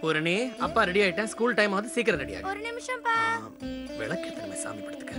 பூரணி, அப்பா ரெடி ஆயிட்டேன். School time ஆகுது, சீக்கிரம் ரெடி ஆகு. ஒரு நிமிஷம் பா. விளக்கேத்தனமே சாமி படத்துக்கு.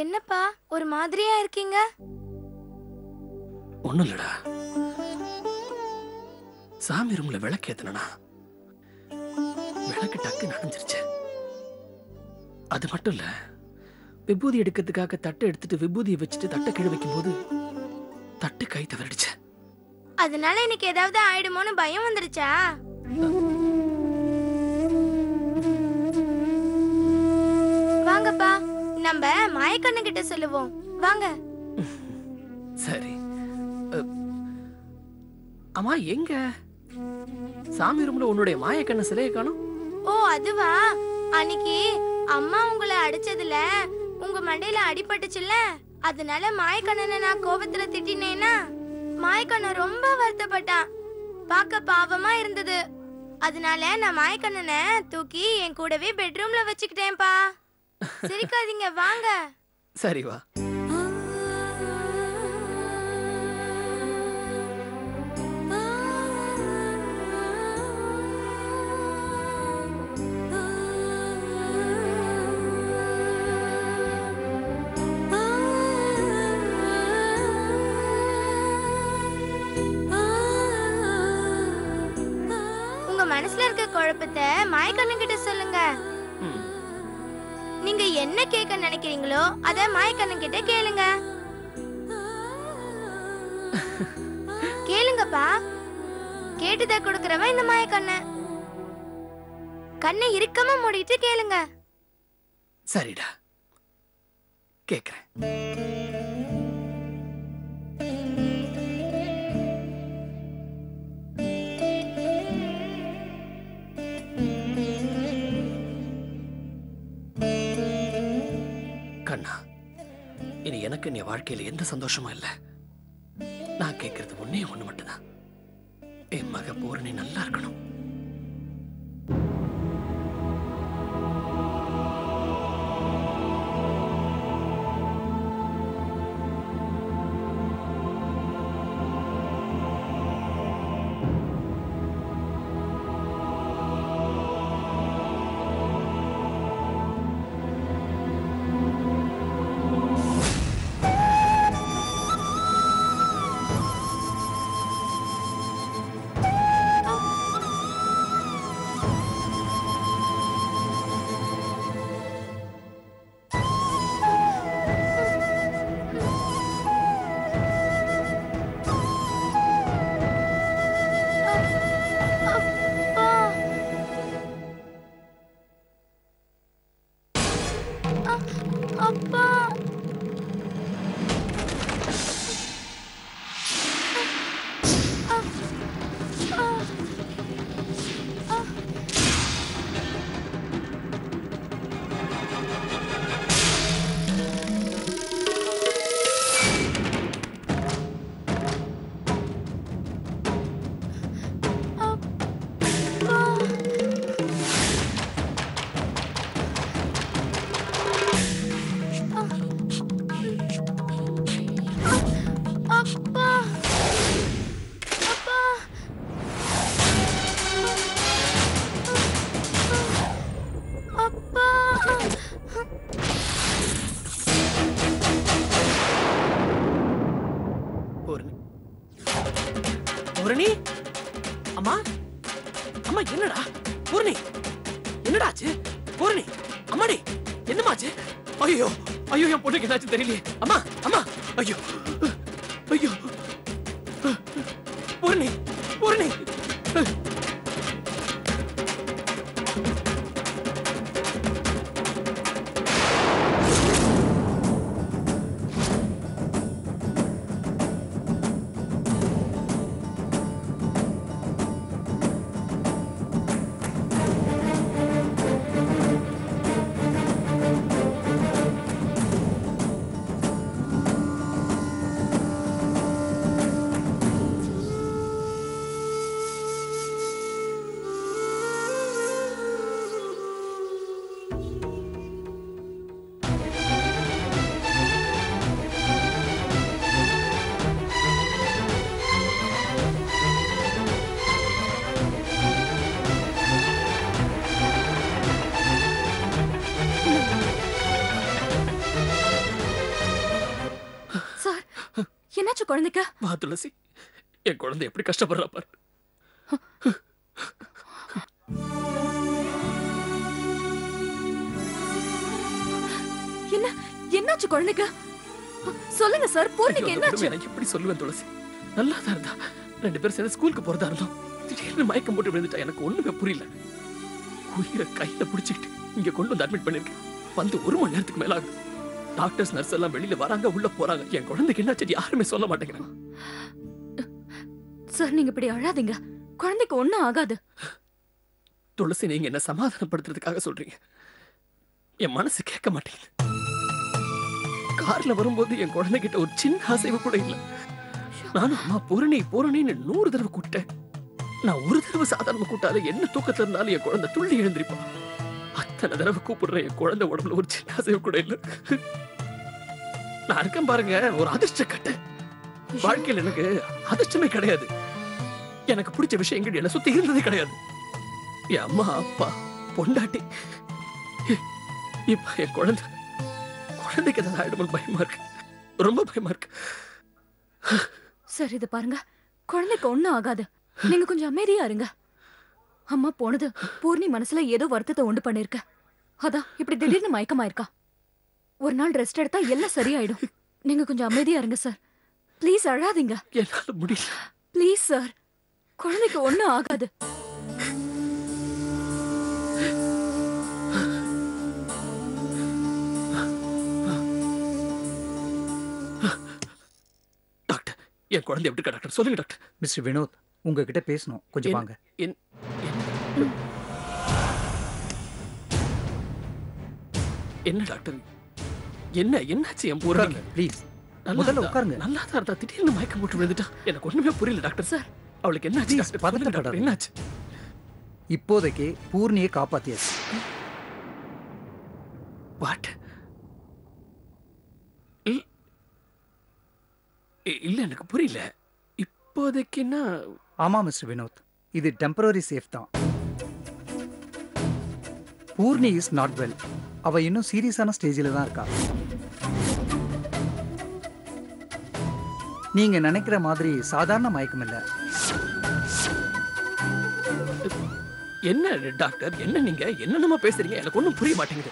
என்னப்பா ஒரு மாதிரியா இருக்கீங்க? ஒண்ணும் இல்லடா, சாமி ரூம்ல விளக்கு ஏத்தனா விளக்கு டக்கு நனைஞ்சிருச்சு. அது மட்டும் இல்ல, விபூதி எடுக்கிறதுக்காக தட்டை எடுத்துட்டு விபூதியை வச்சுட்டு தட்டை கீழே வைக்கும் போது தட்டு கை தவறிடுச்சு. அதனால எனக்கு ஏதாவது ஆயிடுமோன்னு பயம் வந்துருச்சா? வாங்கப்பா, நம்ம மாயக்கண்ணு கிட்ட சொல்லுவோம். வாங்க. சரி. அம்மா, எங்க சாமி ரூம்ல உன்னுடைய மாயக்கண்ணு சிலையை காணோம்? ஓ அதுவா, அன்னைக்கு அம்மா உங்களை அடிச்சதுல உங்க மண்டையில அடிபட்டுச்சுல்ல, அதனால மாயக்கண்ணனை நான் கோபத்துல திட்டினேனா மாயக்கண்ணன் ரொம்ப வருத்தப்பட்டான். பார்க்க பாவமா இருந்தது. அதனால நான் மாயக்கண்ணனை தூக்கி என் கூடவே பெட்ரூம்ல வச்சுக்கிட்டேன்பா. சிரிக்காதீங்க, வாங்க. சரி வா. மனசுல இருக்க குழப்பத்தை மாயக்கண்ணன் கிட்ட சொல்லுங்க. நீங்க என்ன கேட்க நினைக்கிறீங்களோ அத மாயக்கண்ணன் கிட்ட கேளுங்க. கேளுங்கப்பா. கேட்டுத கொடுக்கறவன் இந்த மாயக்கண்ணன். கண்ணை இறுக்கமா மூடிட்டு கேளுங்க. சரிடா, கேக்குறேன். கண்ணா, இனி எனக்கு என் வாழ்க்கையில எந்த சந்தோஷமும் இல்ல. நான் கேட்கறது ஒன்னே ஒண்ணு மட்டும்தான். என் மக பூரணி நல்லா இருக்கணும். அப்பா, பூரணி, அம்மா, அம்மா என்னடா? பூரணி, என்னடாச்சு? பூரணி, அம்மாடி, என்னமாச்சு? ஐயோ, ஐயோ, என் பொண்ணுக்கு என்னாச்சு தெரியலையே. அம்மா, அம்மா, ஐயோ, ஐயோ, பூரணி, பூரணி. என்னாச்சு குழந்தைக்கு? வா துளசி, என் குழந்தை எப்படி கஷ்டப்படுறா பாரு. என்னாச்சு குழந்தைக்கு? சொல்லுங்க சார், பூர்ணிக்கு என்னாச்சு? நான் எப்படி சொல்லுவேன் துளசி? நல்லா தான் இருந்தா. 2 பேரும் சேர்ந்து ஸ்கூலுக்கு போறதா இருந்தோம். திடீர்னு மயக்கம் போட்டு விழுந்துட்டா. எனக்கு ஒண்ணுமே புரியல. உயிரை கையில பிடிச்சிக்கிட்டு இங்க கொண்டு வந்து அட்மிட் பண்ணிருக்கேன். வந்து 1 மணி நேரத்துக்கு மேல ஆகுது. டாக்டர்ஸ் நர்ஸ் எல்லாம் வெளியில வராங்க, உள்ள போறாங்க. என் குழந்தைக்கு என்னாச்சு யாருமே சொல்ல மாட்டேங்கிறாங்க. சார், நீங்க இப்படி அழாதீங்க. குழந்தைக்கு ஒண்ணும் ஆகாது. துளசி, நீங்க என்ன சமாதானப்படுத்துறதுக்காக சொல்றீங்க. என் மனசு கேட்க மாட்டேங்குது. கார்ல வரும்போது என் குழந்தைகிட்ட ஒரு சின்ன அசைவு கூட இல்ல. நானும் அம்மா பூரணி பூரணின்னு 100 தடவை கூப்பிட்டேன். நான் ஒரு தடவை சாதாரண கூட்டாலும் என்ன தூக்கத்துல இருந்தாலும் என் குழந்தை துள்ளி எழுந்திருப்பான். அத்தனை தடவை கூப்பிடுற என் குழந்தை உடம்புல ஒரு சின்ன அசைவு கூட இல்ல. நான் இருக்கேன் பாருங்க, ஒரு அதிர்ஷ்ட கட்டு. வாழ்க்கையில் எனக்கு அதிர்ஷ்டமே கிடையாது. எனக்கு பிடிச்ச விஷயங்கள் என்ன சுத்தி இருந்ததே கிடையாது. என் அம்மா, அப்பா, பொண்டாட்டி. இப்ப என் குழந்தைக்கு ஏதாவது ஆயிடுமோ பயமா இருக்கு. ரொம்ப பயமா இருக்கு. சரி, இது பாருங்க, குழந்தைக்கு ஒண்ணும் ஆகாது. நீங்க கொஞ்சம் அமைதியா இருங்க. அம்மா போனது பூர்ணி மனசுல ஏதோ வருத்தத்தை உண்டு பண்ணிருக்க. அதான் இப்படி திடீர்னு மயக்கமாயிருக்கா. ஒரு நாள் ரெஸ்ட் எடுத்தா எல்லாம் சரியாயிடும். நீங்க கொஞ்சம் அமைதியா இருங்க சார். ப்ளீஸ் அழாதீங்க. என்னால முடியல. ப்ளீஸ் சார், குழந்தைக்கு ஒண்ணும் ஆகாது. டாக்டர், என் குழந்தை எப்படி இருக்கா டாக்டர்? சொல்லுங்க டாக்டர். மிஸ்டர் வினோத், உங்ககிட்ட பேசணும், கொஞ்சம் வாங்க. என்ன டாக்டர், என்னாச்சு என் பூர்ணிக்கு? ப்ளீஸ் முதல்ல உட்காருங்க. நல்லா தான் இருந்தா திடீர்னு மயக்கம் போட்டு விழுந்துட்டா. எனக்கு ஒண்ணுமே புரியல டாக்டர். சார், அவளுக்கு என்னாச்சு டாக்டர்? பதட்டப்படாதீங்க. என்னாச்சு? இப்போதைக்கு பூர்ணியை காப்பாத்தியாச்சு. வாட்? இல்ல, எனக்கு புரியல. இப்போதைக்குன்னா? ஆமா மிஸ்டர் வினோத், இது டெம்பரரி சேஃப் தான். Poorni is not well. அவ இன்னும் சீரியஸான ஸ்டேஜில் தான் இருக்கா. நீங்க நினைக்கிற மாதிரி சாதாரண மயக்கம் இல்ல. என்ன டாக்டர், என்ன நீங்க என்னென்னமா பேசுறீங்க? எனக்கு ஒண்ணும் புரிய மாட்டேங்குது.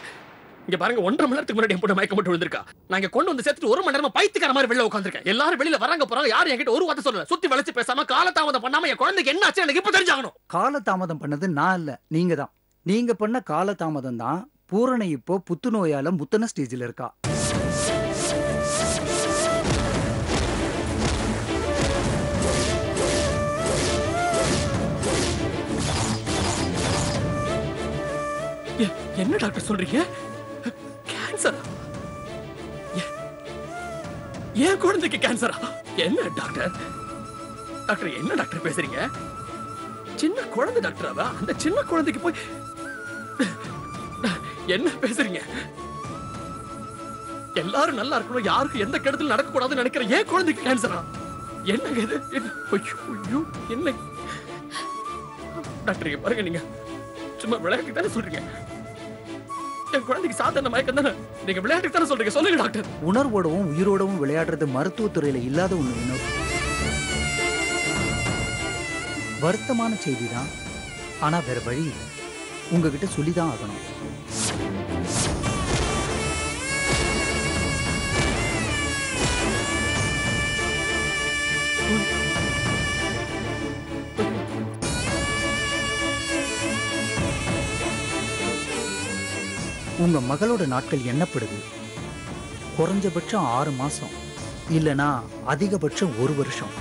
இங்க பாருங்க, 1.5 மணி நேரத்துக்கு முன்னாடி என் பொண்ணு மயக்கம் போட்டு விழுந்திருக்கா. நாங்க கொண்டு வந்து சேர்த்துட்டு 1 மணி நேரமா பைத்தியக்கார மாதிரி வெளில உட்கார்ந்திருக்கேன். எல்லாரும் வெளியில வராங்க போறாங்க, யாரும் என்கிட்ட ஒரு வார்த்தை சொல்லல. சுத்தி வளைச்சு பேசாம காலதாமதம் பண்ணாம என் குழந்தைக்கு என்ன ஆச்சு எனக்கு இப்ப தெரிஞ்சாகணும். காலதாமதம் பண்ணது நான் இல்ல, நீங்க தான். நீங்க பண்ண காலதாமதம் தான் பூரணை இப்போ புத்துநோயால முத்தன ஸ்டேஜில் இருக்கா. என்ன டாக்டர் சொல்றீங்க? கேன்சரா? ஏன் குழந்தைக்கு கேன்சரா? என்ன டாக்டர்? டாக்டர், என்ன டாக்டர் பேசுறீங்க? சின்ன குழந்தை டாக்டர் அவ. அந்த சின்ன குழந்தைக்கு போய் என்ன பேசுறீங்க? எல்லாரும் நல்லா இருக்கணும், யாருக்கும் எந்த கெடுதலும் நடக்க கூடாதுன்னு நினைக்கிறேன். ஏன் குழந்தைக்கு கேன்சரா? என்னங்க இது? ஐயோ, என்ன டாக்டர், இங்க பாருங்க, நீங்க சும்மா விளையாட்டு தானே சொல்றீங்க. என் குழந்தைக்கு சாதாரண மயக்கம் தானே, நீங்க விளையாட்டு தானே சொல்றீங்க. சொல்லுங்க டாக்டர். உணர்வோடவும் உயிரோடவும் விளையாடுறது மருத்துவத்துறையில இல்லாத ஒண்ணு வினோத். வருத்தமான செய்தி தான், ஆனா வேற வழி இல்லை. உங்ககிட்ட சொல்லிதான் ஆகணும். உங்க மகளோட நாட்கள் எண்ணப்படுது. குறைஞ்சபட்சம் 6 மாசம், இல்லனா அதிகபட்சம் 1 வருஷம்.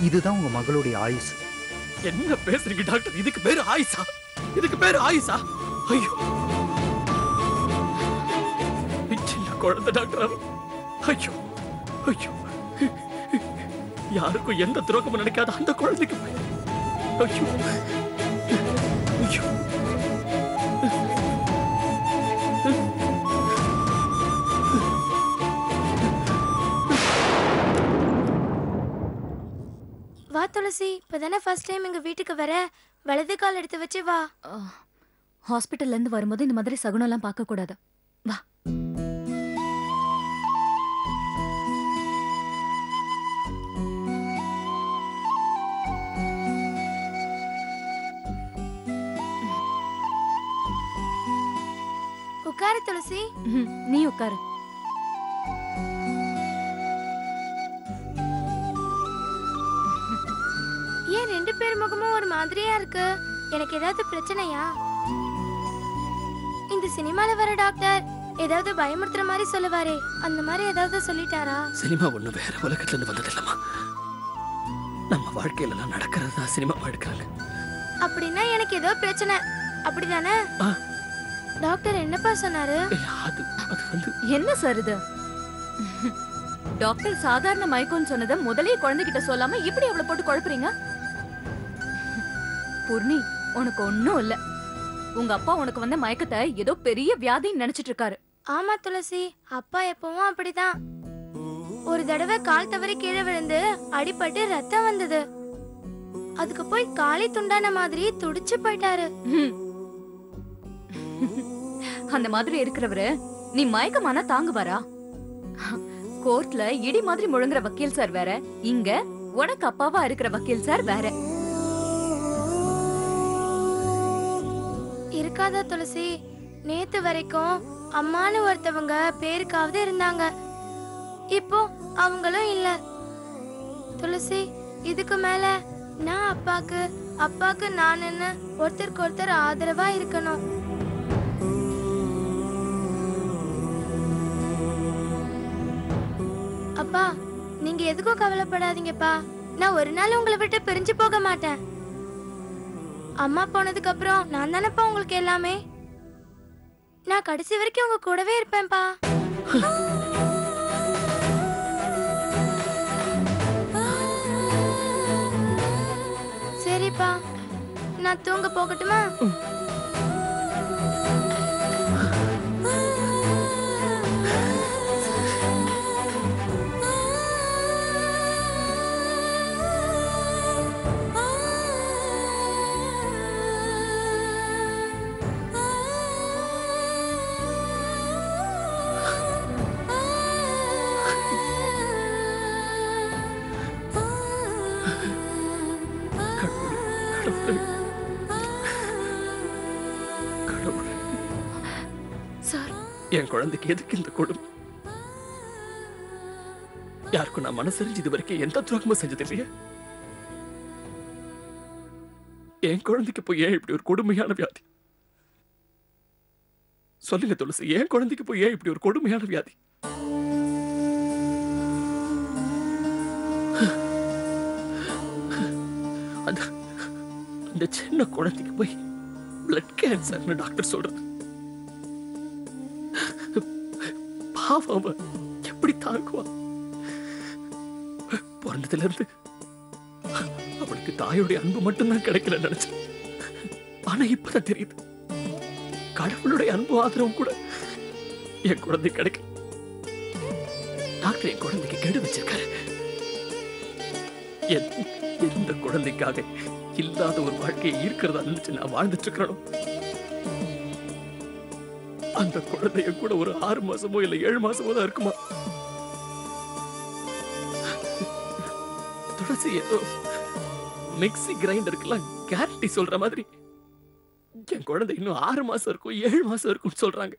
இதுதான் உங்க மகளுடைய ஆயுசு. என்ன பேசுறீங்க டாக்டர்? இதுக்கு பேரு ஆயுசா? இதுக்கு பேரு ஆயுசா? ஐயோ, சின்ன குழந்தை டாக்டர். ஐயோ ஐயோ, யாருக்கும் எந்த துரோகமும் நினைக்காத அந்த குழந்தைக்கு ஐயோ ஐயோ. வா துளசி, இப்பதானே ஃபர்ஸ்ட் டைம் எங்க வீட்டுக்கு வர. வலது கால் எடுத்து வச்சு வா. ஹாஸ்பிட்டல்ல இருந்து வரும்போது இந்த மாதிரி சகுனம் எல்லாம் பார்க்க கூடாது. வா. உட்காரு துளசி. நீ உட்காரு. ஏன் 2 பேர் முகமும் ஒரு மாதிரியா இருக்கு? எனக்கு ஏதாவது பிரச்சனையா? இந்த சினிமால வர டாக்டர் ஏதாவது பயமுறுத்துற மாதிரி சொல்லுவாரே, அந்த மாதிரி ஏதாவது சொல்லிட்டாரா? சினிமா ஒண்ணு வேற உலகத்துல இருந்து வந்தது இல்லம்மா. நம்ம வாழ்க்கையில எல்லாம் நடக்கிறது தான் சினிமா எடுக்கிறாங்க. அப்படின்னா எனக்கு ஏதோ பிரச்சனை, அப்படிதானே? டாக்டர் என்னப்பா சொன்னாரு? அது வந்து என்ன சார் இது? டாக்டர் சாதாரண மயக்கம்னு சொன்னதை முதலே குழந்தைகிட்ட சொல்லாம இப்படி அவளை போட்டு குழப்புறீங்க? பூர்ணி, உனக்கு ஒண்ணும் இல்ல. உங்க அப்பா உனக்கு வந்த மயக்கத்தை ஏதோ பெரிய வியாதின்னு நினைச்சிட்டு இருக்காரு. ஆமா துளசி, அப்பா எப்பவும் அப்படிதான். ஒரு தடவை கால் தவறி கீழே விழுந்து அடிபட்டு ரத்தம் வந்தது. அதுக்கு போய் காலை துண்டான மாதிரி துடிச்சு போயிட்டாரு. அந்த மாதிரி இருக்கிறவரு நீ மயக்கமானா தாங்குவாரா? கோர்ட்ல இடி மாதிரி முழங்குற வக்கீல் சார் வேற, இங்க உனக்கு அப்பாவா இருக்கிற வக்கீல் சார் வேற. இருக்காதா துளசி? நேத்து வரைக்கும் அம்மானு ஒருத்தவங்க பேருக்காவது இருந்தாங்க, இப்போ அவங்களும் இல்ல. துளசி, இதுக்கு மேல நான் அப்பாக்கு நானுன்னு ஒருத்தருக்கு ஒருத்தர் ஆதரவா இருக்கணும். அப்பா, நீங்க எதுக்கும் கவலைப்படாதீங்கப்பா. நான் ஒரு நாள் உங்களை விட்டு பிரிஞ்சு போக மாட்டேன். அம்மா போனதுக்கு அப்புறம் நான் தானப்பா உங்களுக்கு எல்லாமே. நான் கடைசி வரைக்கும் உங்க கூடவே இருப்பேன்ப்பா. சரிப்பா, நான் தூங்க போகட்டுமா? சார், என் குழந்தைக்கு எதுக்கு இந்த கொடுமை? யாருக்கும் நான் மனசறிஞ்சு இது வரைக்கும் எந்த துரோகமும் செஞ்சது இல்லையா? என் குழந்தைக்கு போய் ஏன் இப்படி ஒரு கொடுமையான வியாதி? சொல்லுங்க துளசி, என் குழந்தைக்கு போய் ஏன் இப்படி ஒரு கொடுமையான வியாதி? அந்த சின்ன குழந்தைக்கு போய் பிளட் கேன்சர்னு டாக்டர் சொல்றது. பாவம், எப்படி தாங்குவா? பிறந்ததுல இருந்து அவளுக்கு தாயோடைய அன்பு மட்டும்தான் கிடைக்கல நினைச்சேன். ஆனா இப்பதான் தெரியுது, கடவுளுடைய அன்பு ஆதரவும் கூட என் குழந்தை கிடைக்கல. டாக்டர் என் குழந்தைக்கு கெடு வச்சிருக்காரு. எந்த குழந்தைக்காக இல்லாத ஒரு வாழ்க்கையை இருக்கிறதா நினைச்சு நான் வாழ்ந்துட்டு இருக்கிறோம். அந்த குழந்தைய கூட ஒரு 6 மாசமோ இல்ல 7 மாசமோ தான் இருக்குமா? துளசி, ஏதோ மிக்ஸி கிரைண்டருக்குலாம் கேரண்டி சொல்ற மாதிரி என் குழந்தை இன்னும் 6 மாசம் இருக்கும் 7 மாசம் இருக்கும்னு சொல்றாங்க.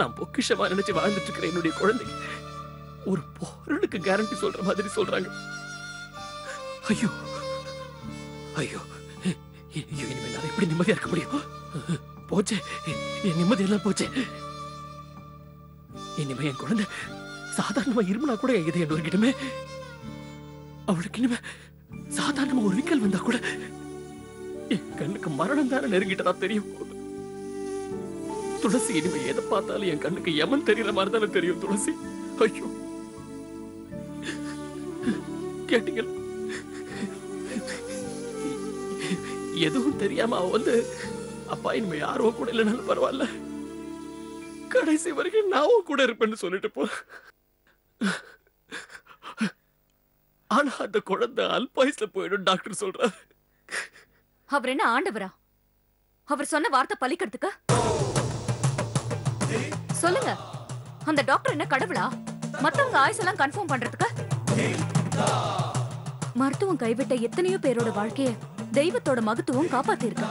நான் பொக்கிஷமா நினைச்சு வாழ்ந்துட்டு இருக்கிற என்னுடைய குழந்தைக்கு ஒரு பொருளுக்கு கேரண்டி சொல்ற மாதிரி சொல்றாங்க. ஐயோ ஐயோ, இனிமே நான் எப்படி நிம்மதியா இருக்க முடியும்? போச்சே, என் நிம்மதி எல்லாம் போச்சே. இனிமே என் குழந்தை சாதாரணமா இருமுனா கூட என் இதயம் நொறுக்கிடுமே. அவளுக்கு இனிமே சாதாரணமா ஒரு விக்கல் வந்தா கூட என் கண்ணுக்கு மரணம் தானே நெருங்கிட்டதா தெரியும். துளசி, இனிமே எதை பார்த்தாலும் என் கண்ணுக்கு யமன் தெரியற மாதிரி தானே தெரியும் துளசி. ஐயோ, கேட்டீங்க? எதுவும் தெரியாம அவ வந்து, அப்பா இனிமே யாரோ கூட இல்லைனாலும் பரவாயில்ல, கடைசி வரைக்கும் நான் கூட இருப்பேன்னு சொல்லிட்டு போ. ஆனா அந்த குழந்தை அல்பாயுஸ்ல போயிடும் டாக்டர் சொல்றாரு. அவர் என்ன ஆண்டவரா? அவர் சொன்ன வார்த்தை பலிக்கிறதுக்கு? சொல்லுங்க, அந்த டாக்டர் என்ன கடவுளா? மத்தவங்க ஆயுசெல்லாம் கன்ஃபார்ம் பண்றதுக்கு? மருத்துவம் கைவிட்ட எத்தனையோ பேரோட வாழ்க்கைய தெய்வத்தோட மகத்துவம் காப்பாத்தி இருக்கு.